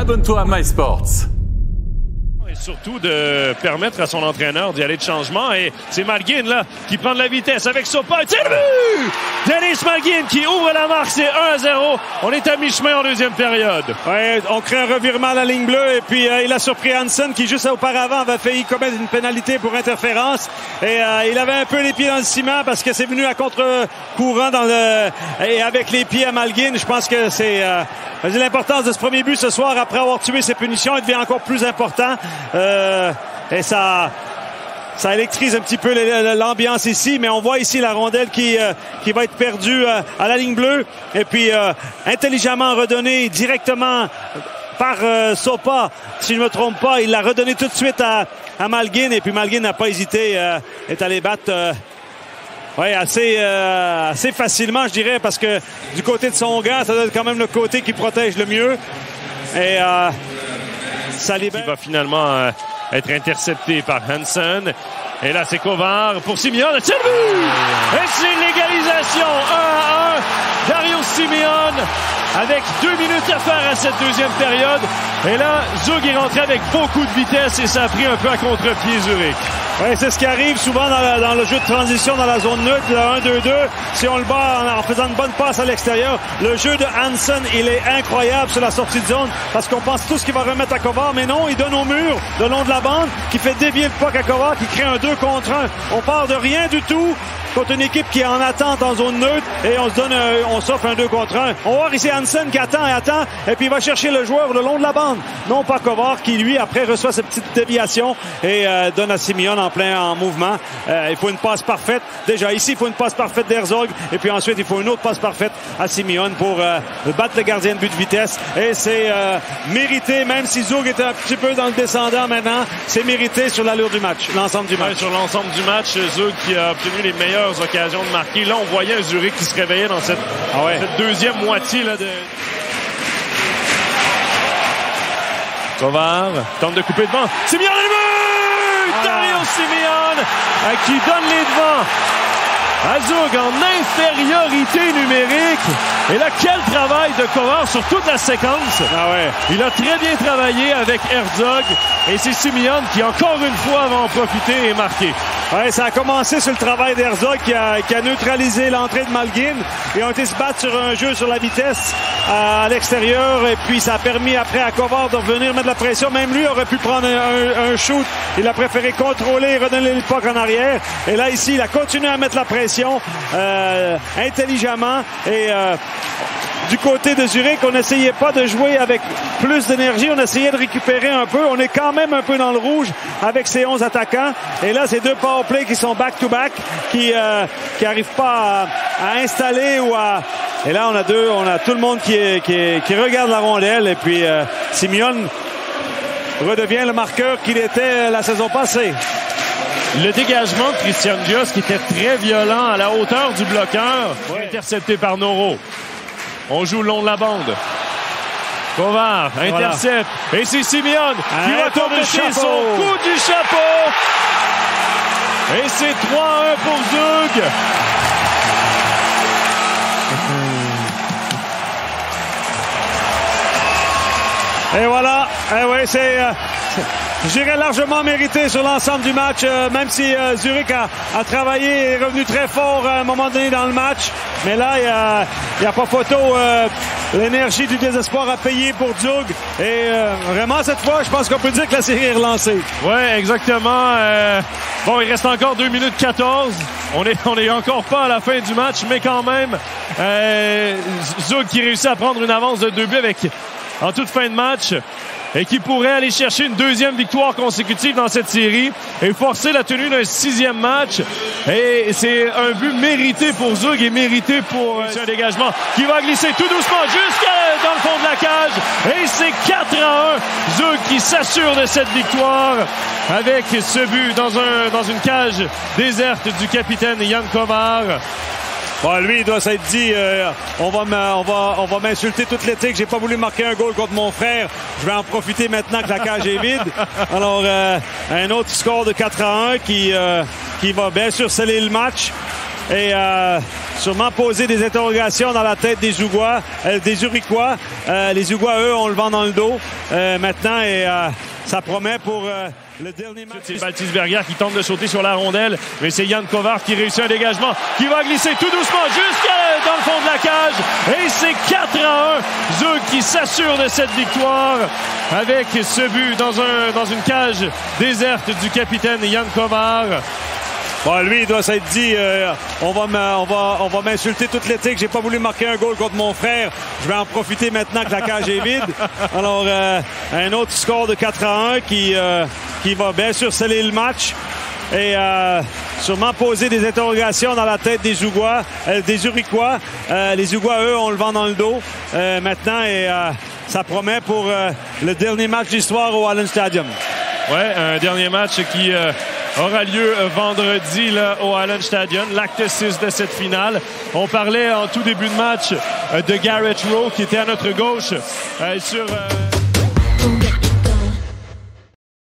abonne-toi à MySports. Et surtout de permettre à son entraîneur d'y aller de changement. Et c'est Malgin là qui prend de la vitesse avec Sopa. C'est le but! Dennis Malgin qui ouvre la marque, c'est 1-0. On est à mi-chemin en deuxième période. Ouais, on crée un revirement à la ligne bleue et puis il a surpris Hansen qui juste auparavant avait failli commettre une pénalité pour interférence. Et il avait un peu les pieds dans le ciment parce que c'est venu à contre-courant et avec les pieds à Malgin. Je pense que c'est l'importance de ce premier but ce soir après avoir tué ses punitions. Il devient encore plus important. Et ça électrise un petit peu l'ambiance ici, mais on voit ici la rondelle qui va être perdue à la ligne bleue et puis intelligemment redonnée directement par Sopa, si je ne me trompe pas. Il l'a redonné tout de suite à Malgin et puis Malgin n'a pas hésité, est allé battre assez facilement, je dirais, parce que du côté de son gant, ça doit être quand même le côté qui protège le mieux. Et ça libère. Qui va finalement être intercepté par Hansen. Et là, c'est Kovar pour Simeon. C'est le but! Et c'est l'égalisation 1-1. Dario Simeon avec 2 minutes à faire à cette deuxième période. Et là, Zug est rentré avec beaucoup de vitesse et ça a pris un peu à contre-pied Zurich. Oui, c'est ce qui arrive souvent dans le jeu de transition dans la zone neutre, le 1-2-2. Si on le bat en faisant une bonne passe à l'extérieur, le jeu de Hansen, il est incroyable sur la sortie de zone parce qu'on pense tous qu'il va remettre à Kovar, mais non, il donne au mur le long de la bande qui fait dévier le puck à Kovar, qui crée un 2 contre 1. On part de rien du tout contre une équipe qui est en attente en zone neutre et on s'offre un 2 contre 1. On va voir ici Hansen qui attend et puis il va chercher le joueur le long de la bande. Non pas Kovar qui lui après reçoit cette petite déviation et donne à Simeon en mouvement. Il faut une passe parfaite. Déjà ici, il faut une passe parfaite d'Herzog et puis ensuite il faut une autre passe parfaite à Simeon pour battre le gardien de but de vitesse. Et c'est mérité, même si Zug était un petit peu dans le descendant maintenant, c'est mérité sur l'allure du match, l'ensemble du match. Ouais, sur l'ensemble du match, Zug qui a obtenu les meilleures occasions de marquer. Là, on voyait un Zurich qui se réveillait dans cette deuxième moitié là, de... Kovar tente de couper devant. Simeon le but! Dario Simeon qui donne les devants à Zug en infériorité numérique. Et là, quel travail de Kovar sur toute la séquence. Il a très bien travaillé avec Herzog. Et c'est Simeon qui, encore une fois, va en profiter et marquer. Ouais, ça a commencé sur le travail d'Herzog qui a neutralisé l'entrée de Malgin. Et ont été se battre sur un jeu sur la vitesse à l'extérieur. Et puis, ça a permis après à Kovar de revenir mettre la pression. Même lui aurait pu prendre un shoot. Il a préféré contrôler et redonner le puck en arrière. Et là, ici, il a continué à mettre la pression intelligemment. Et du côté de Zurich, on n'essayait pas de jouer avec plus d'énergie. On essayait de récupérer un peu. On est quand même un peu dans le rouge avec ces 11 attaquants. Et là, ces 2 powerplays qui sont back-to-back, qui arrivent pas à installer ou à... Et là, on a tout le monde qui regarde la rondelle. Et puis, Simeon redevient le marqueur qu'il était la saison passée. Le dégagement de Christian Dios qui était très violent à la hauteur du bloqueur, intercepté par Noro. On joue le long de la bande. Kovar intercepte. Et c'est Simeon qui va tomber son coup du chapeau. Et c'est 3-1 pour Zug. Et voilà. Je dirais largement mérité sur l'ensemble du match, même si Zurich a travaillé et est revenu très fort à un moment donné dans le match. Mais là, il n'y a pas photo. L'énergie du désespoir a payé pour Zug. Et vraiment, cette fois, je pense qu'on peut dire que la série est relancée. Oui, exactement. Bon, il reste encore 2 minutes 14. On est encore pas à la fin du match, mais quand même, Zug qui réussit à prendre une avance de 2 buts en toute fin de match et qui pourrait aller chercher une 2e victoire consécutive dans cette série et forcer la tenue d'un 6e match. Et c'est un but mérité pour Zug et mérité pour un dégagement qui va glisser tout doucement jusqu'à dans le fond de la cage. Et c'est 4-1. Zug qui s'assure de cette victoire avec ce but dans une cage déserte du capitaine Jan Kovar. Bon, lui, il doit s'être dit, on va m'insulter toute l'été que j'ai pas voulu marquer un goal contre mon frère. Je vais en profiter maintenant que la cage est vide. Alors, un autre score de 4-1 qui va bien sûr sceller le match. et sûrement poser des interrogations dans la tête des Uriquois. Les Uriquois, eux, ont le vent dans le dos maintenant et ça promet pour le dernier match. C'est Baltisberger qui tente de sauter sur la rondelle, mais c'est Jan Kovar qui réussit un dégagement, qui va glisser tout doucement jusqu'à dans le fond de la cage. Et c'est 4-1. Zug qui s'assure de cette victoire avec ce but dans une cage déserte du capitaine Jan Kovar. Bon, lui, il doit s'être dit, on va m'insulter toute l'été que j'ai pas voulu marquer un goal contre mon frère. Je vais en profiter maintenant que la cage est vide. Alors, un autre score de 4-1 qui va bien sûr sceller le match et sûrement poser des interrogations dans la tête des Uriquois. Les Uriquois, eux, ont le vent dans le dos maintenant et ça promet pour le dernier match d'histoire au Allen Stadium. Ouais, un dernier match qui aura lieu vendredi là, au Allen Stadium, l'acte 6 de cette finale. On parlait en tout début de match de Garrett Rowe qui était à notre gauche sur...